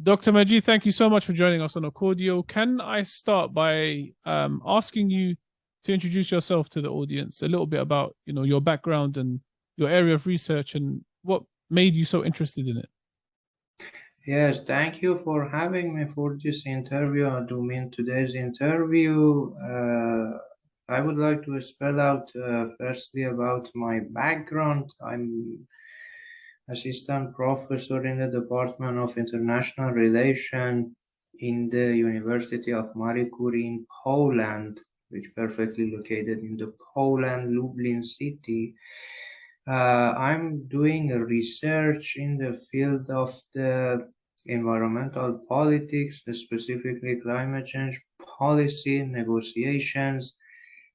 Dr. Majid, thank you so much for joining us on Accordio. Can I start by asking you to introduce yourself to the audience, a little bit about, your background and your area of research and what made you so interested in it? Yes, thank you for having me for this interview. I do mean today's interview. I would like to spell out firstly about my background. I'm assistant professor in the Department of International Relations in the University of Marie Curie in Poland, which perfectly located in the Poland, Lublin city. I'm doing a research in the field of the environmental politics, specifically climate change policy, negotiations,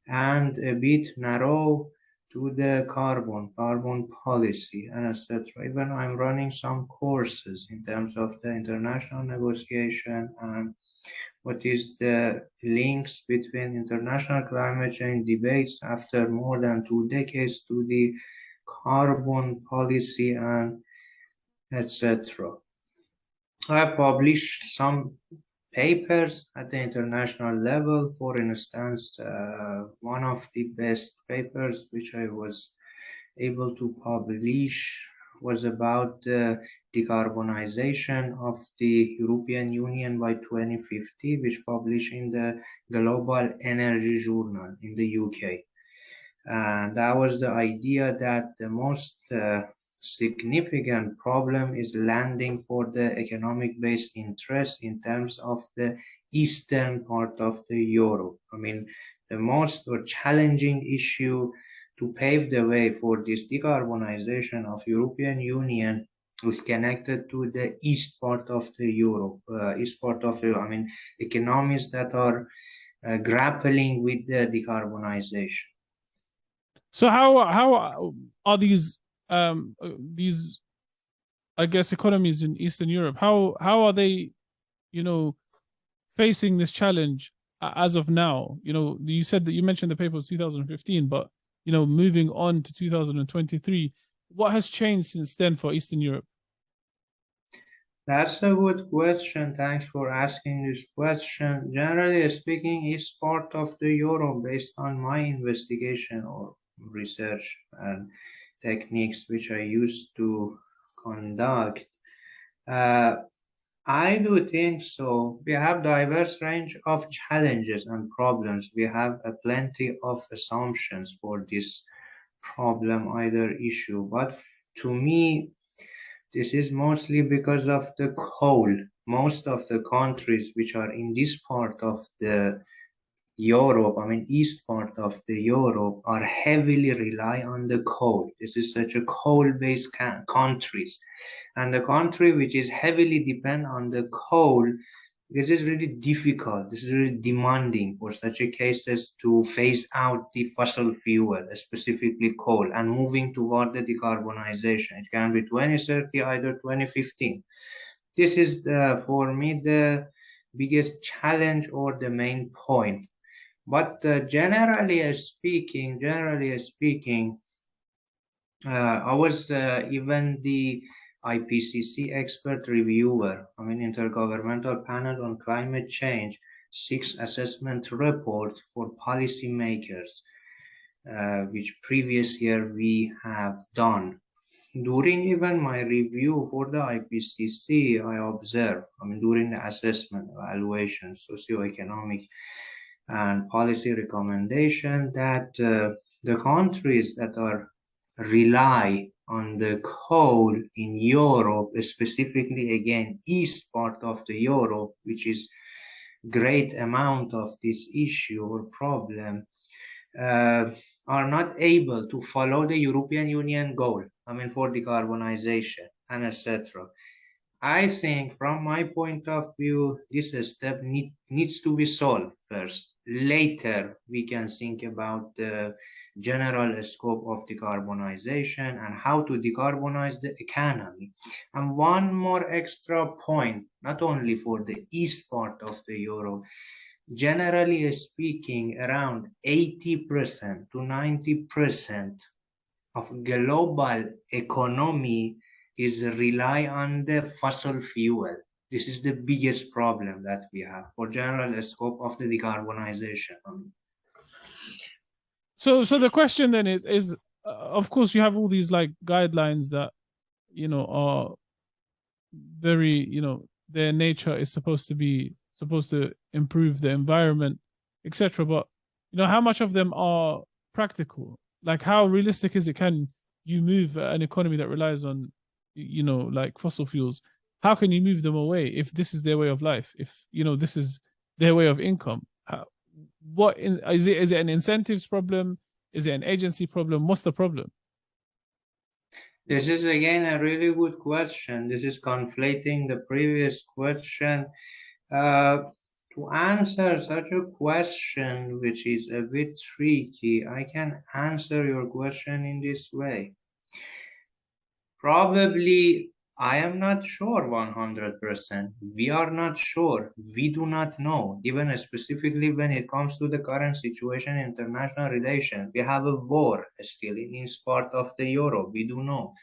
and a bit narrow to the carbon policy, and etc. Even I'm running some courses in terms of the international negotiation and what is the links between international climate change debates after more than 2 decades to the carbon policy and etc. I have published some papers at the international level. For instance, one of the best papers which I was able to publish was about the decarbonization of the European Union by 2050, which published in the Global Energy Journal in the UK. And that was the idea that the most significant problem is landing for the economic based interest in terms of the eastern part of the Europe. I mean, the most or challenging issue to pave the way for this decarbonization of European Union is connected to the east part of the Europe, east part of the, I mean, economies that are grappling with the decarbonization. So how are these I guess economies in Eastern Europe, how are they, you know, facing this challenge as of now? You said that you mentioned the paper was 2015, but moving on to 2023, what has changed since then for Eastern Europe? That's a good question. Thanks for asking this question. Generally speaking, it's part of the euro based on my investigation or research and techniques which I used to conduct. Uh, I do think so. We have diverse range of challenges and problems. We have a plenty of assumptions for this problem, either issue. But to me, this is mostly because of the coal. Most of the countries which are in this part of the Europe, I mean east part of the Europe, are heavily rely on the coal. This is such a coal-based countries, and the country which is heavily depend on the coal, this is really difficult. This is really demanding for such a cases to phase out the fossil fuel, specifically coal, and moving toward the decarbonization. It can be 2030, either 2015. This is for me the biggest challenge or the main point. But generally speaking, I was even the IPCC expert reviewer, I mean Intergovernmental Panel on Climate Change, six assessment report for policymakers, which previous year we have done. During even my review for the IPCC, I observed, I mean, during the assessment, evaluation, socioeconomic and policy recommendation that the countries that are rely on the coal in Europe, specifically again east part of the Europe, which is great amount of this issue or problem, uh, are not able to follow the European Union goal, I mean, for decarbonization and etc. I think from my point of view, this step needs to be solved first. Later, we can think about the general scope of decarbonization and how to decarbonize the economy. And one more extra point, not only for the east part of the Europe, generally speaking, around 80% to 90% of global economy is rely on the fossil fuel. This is the biggest problem that we have for general scope of the decarbonization. So the question then is of course you have all these like guidelines that are very their nature is supposed to improve the environment, etc. But how much of them are practical? Like how realistic is it? Can you move an economy that relies on like fossil fuels? How can you move them away if this is their way of life? If this is their way of income? Is it an incentives problem? Is it an agency problem? What's the problem? This is again a really good question. This is conflating the previous question. To answer such a question, which is a bit tricky, I can answer your question in this way. Probably, I am not sure 100%. We are not sure. We do not know. Even specifically when it comes to the current situation in international relations, we have a war still in each part of the Europe. We do know.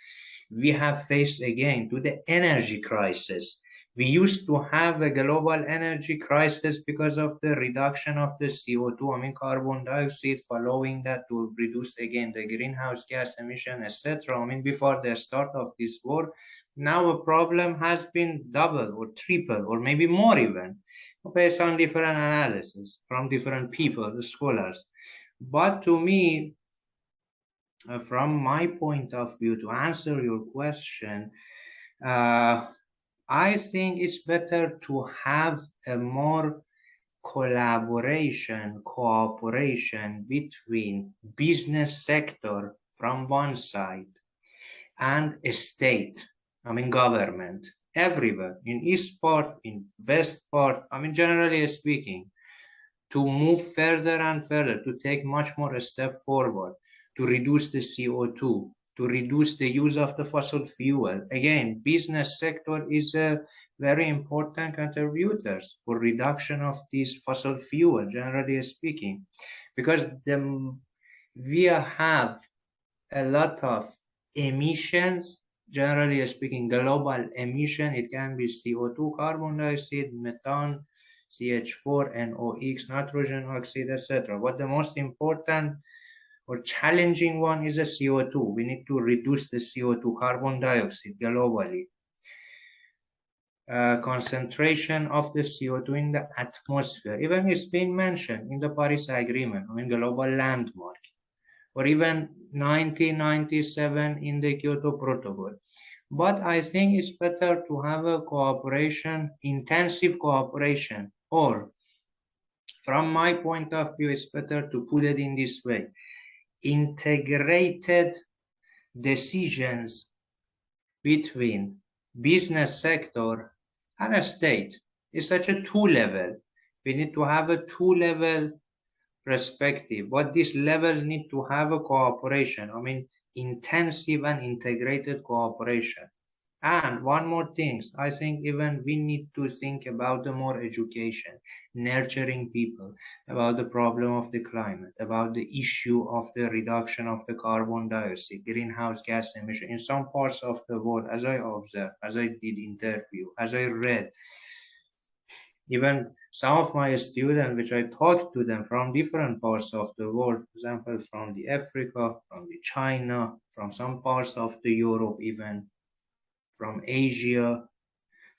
We have faced again to the energy crisis. We used to have a global energy crisis because of the reduction of the CO2, carbon dioxide, following that to reduce again the greenhouse gas emission, etc. Before the start of this war, now a problem has been double or triple or maybe more even, based on different analysis from different people, the scholars. But to me, from my point of view, to answer your question, I think it's better to have a more cooperation between business sector from one side and a state, government, everywhere, in east part, in west part, generally speaking, to move further and further, to take much more a step forward, to reduce the CO2, to reduce the use of the fossil fuel. Again, business sector is a very important contributors for reduction of these fossil fuel, generally speaking, because we have a lot of emissions, generally speaking, global emission. It can be CO2, carbon dioxide, methane, CH4, NOx, nitrogen oxide, etc. But the most important or challenging one is the CO2. We need to reduce the CO2, carbon dioxide, globally. Concentration of the CO2 in the atmosphere. Even it's been mentioned in the Paris Agreement, global landmark, or even 1997 in the Kyoto Protocol. But I think it's better to have a cooperation, intensive cooperation, or from my point of view, it's better to put it in this way: integrated decisions between business sector and a state. It's such a two-level. We need to have a two-level perspective, but these levels need to have a cooperation, intensive and integrated cooperation. And one more thing, I think even we need to think about the more education, nurturing people about the problem of the climate, about the issue of the reduction of the carbon dioxide, greenhouse gas emission. In some parts of the world, as I observed, as I did interview, as I read, even some of my students, which I talked to them from different parts of the world, for example, from the Africa, from the China, from some parts of the Europe, even from Asia.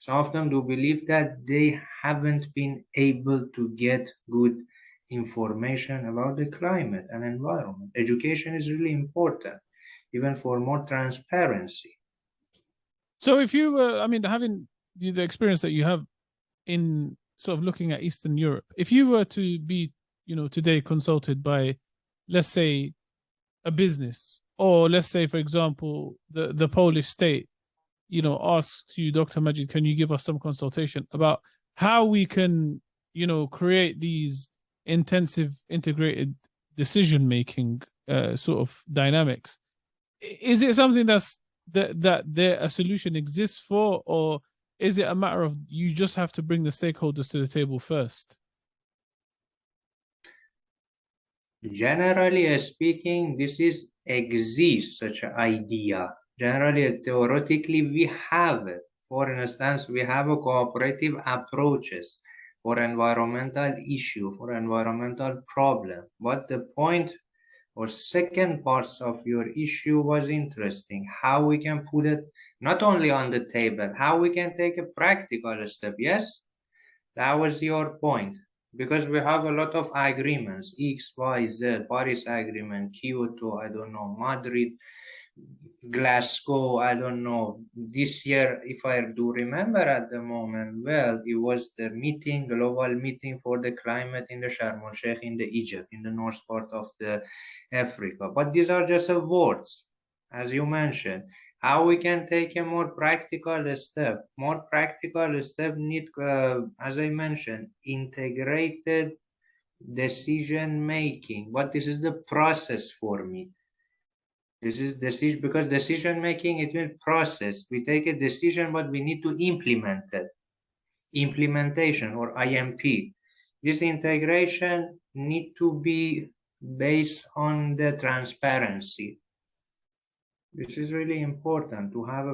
Some of them do believe that they haven't been able to get good information about the climate and environment. Education is really important, even for more transparency. So if you were, having the experience that you have in sort of looking at Eastern Europe, if you were to be, today consulted by, let's say, a business, or let's say, for example, the Polish state, asks you, Dr. Majid, can you give us some consultation about how we can, create these intensive integrated decision-making sort of dynamics? Is it something that there a solution exists for, or is it a matter of you just have to bring the stakeholders to the table first? Generally speaking, this exists such an idea. Generally, theoretically, we have it For instance, we have a cooperative approaches for environmental issue, for environmental problem. But the point or second parts of your issue was interesting. How we can put it not only on the table, how we can take a practical step. Yes, that was your point. Because we have a lot of agreements, X, Y, Z, Paris Agreement, Kyoto, I don't know, Madrid, Glasgow, I don't know. This year, if I do remember at the moment, well, it was the meeting, global meeting for the climate in the Sharm el Sheikh in the Egypt, in the north part of the Africa. But these are just words, as you mentioned. How we can take a more practical step? More practical step need, as I mentioned, integrated decision making. But this is the process for me. This is decision, because decision making, it will process. We take a decision, but we need to implement it. Implementation, or IMP. This integration need to be based on the transparency. This is really important to have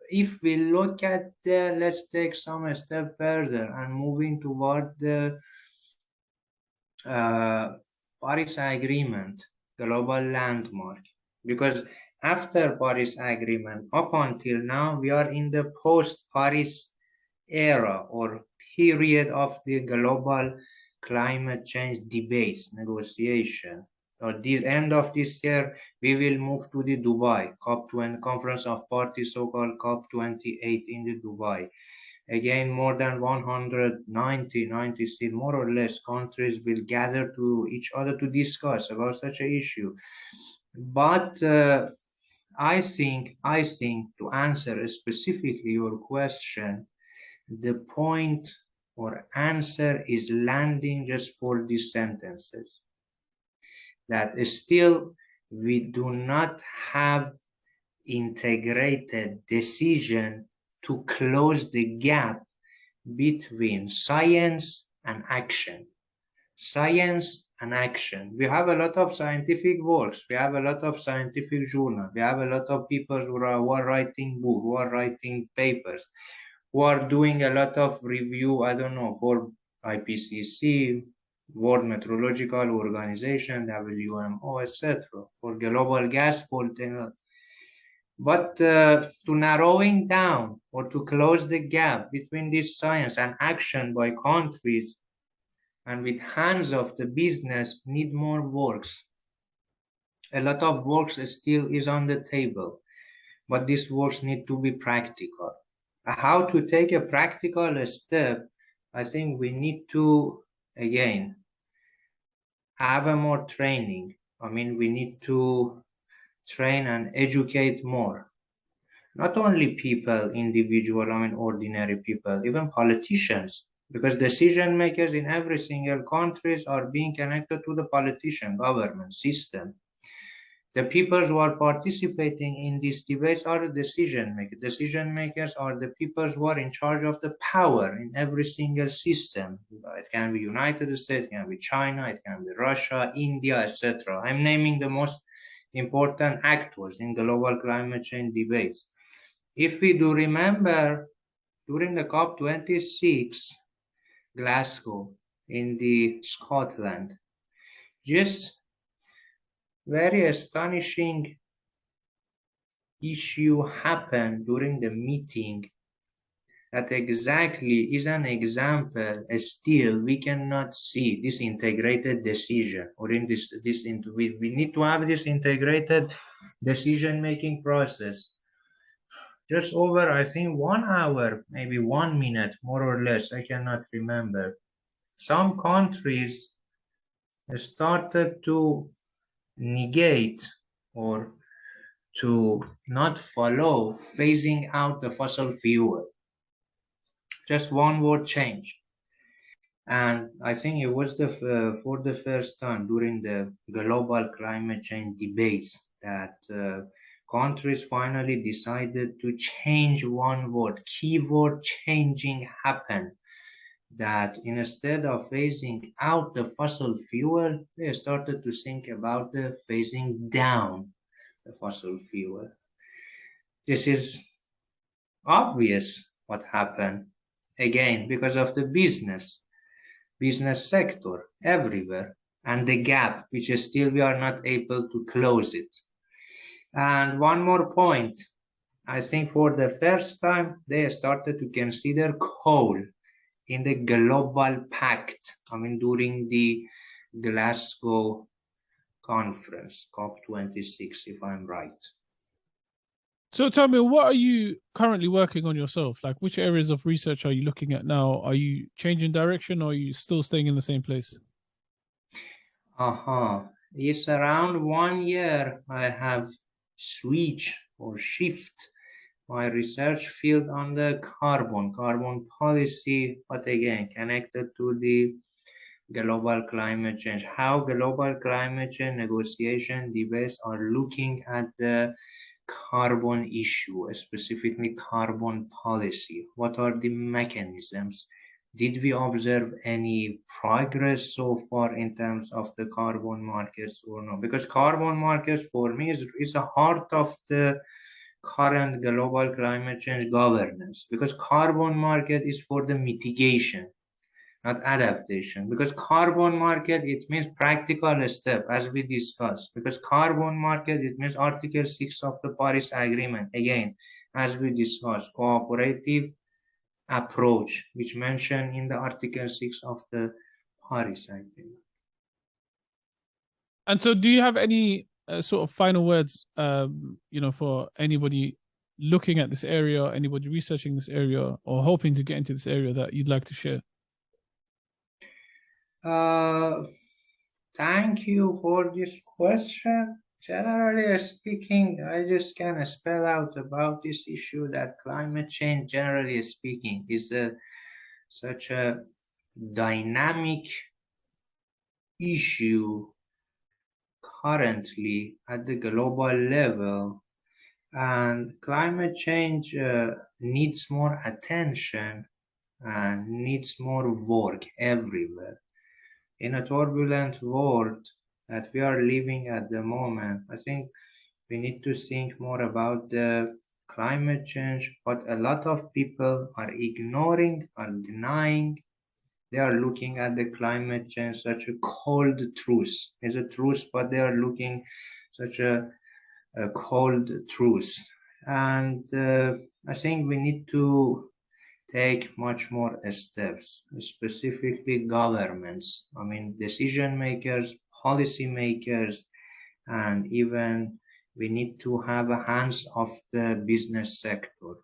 if we look at the, let's take some step further and moving toward the Paris Agreement, global landmark. Because after Paris Agreement, up until now, we are in the post-Paris era or period of the global climate change debates, negotiation. At the end of this year, we will move to the Dubai COP20 Conference of Parties, so-called COP28 in the Dubai. Again, more than 96, more or less, countries will gather to each other to discuss about such an issue. But I think to answer specifically your question, the point or answer is landing just for these sentences. That still we do not have integrated decision to close the gap between science and action. Science and action. We have a lot of scientific works. We have a lot of scientific journals. We have a lot of people who are writing books, who are writing papers, who are doing a lot of review, I don't know, for IPCC, World Meteorological Organization, WMO, etc., for global gas policy. But to narrowing down or to close the gap between this science and action by countries and with hands of the business need more works. A lot of works still is on the table, but these works need to be practical. How to take a practical step, I think we need to, again, have a more training. I mean, we need to train and educate more. Not only people, individual, I mean, ordinary people, even politicians, because decision makers in every single countries are being connected to the politician, government, system. The people who are participating in these debates are the decision makers. Decision makers are the people who are in charge of the power in every single system. It can be United States, it can be China, it can be Russia, India, etc. I'm naming the most important actors in global climate change debates. If we do remember, during the COP26, Glasgow in the Scotland, just very astonishing issue happened during the meeting that exactly is an example. Still we cannot see this integrated decision, or in we need to have this integrated decision-making process. Just over, I think, 1 hour, maybe 1 minute, more or less, I cannot remember. Some countries started to negate or to not follow phasing out the fossil fuel. Just one word change. And I think it was for the first time during the global climate change debates that countries finally decided to change one word. Keyword changing happened. That instead of phasing out the fossil fuel, they started to think about the phasing down the fossil fuel. This is, obvious what happened. Again, because of the business sector everywhere, and the gap, which is still we are not able to close it. And one more point, I think for the first time, they started to consider coal in the global pact, during the Glasgow conference, COP26, if I'm right. So tell me, what are you currently working on yourself? Like, which areas of research are you looking at now? Are you changing direction, or are you still staying in the same place? It's around 1 year I have switched or shift my research field on the carbon policy, but again connected to the global climate change, how global climate change negotiation debates are looking at the carbon issue, specifically carbon policy. What are the mechanisms? Did we observe any progress so far in terms of the carbon markets or no? Because carbon markets for me is a heart of the current global climate change governance, because carbon market is for the mitigation, not adaptation. Because carbon market, it means practical step, as we discussed. Because carbon market, it means Article 6 of the Paris Agreement. Again, as we discussed, cooperative approach, which mentioned in the Article 6 of the Paris Agreement. And so, do you have any sort of final words, for anybody looking at this area, anybody researching this area, or hoping to get into this area that you'd like to share? Thank you for this question. Generally speaking, I just can spell out about this issue that climate change, generally speaking, is such a dynamic issue currently at the global level, and climate change needs more attention and needs more work everywhere. In a turbulent world that we are living at the moment, I think we need to think more about the climate change, but a lot of people are ignoring, are denying. They are looking at the climate change such a cold truth. It's a truth, but they are looking such a cold truth. And I think we need to take much more steps, specifically governments, decision makers, policy makers, and even we need to have a hands of the business sector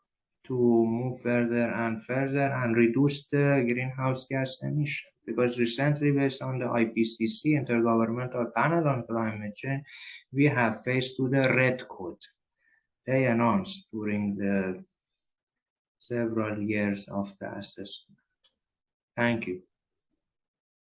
to move further and further and reduce the greenhouse gas emission. Because recently, based on the IPCC, Intergovernmental Panel on Climate Change, we have faced to the red code. They announced during the several years of the assessment. Thank you.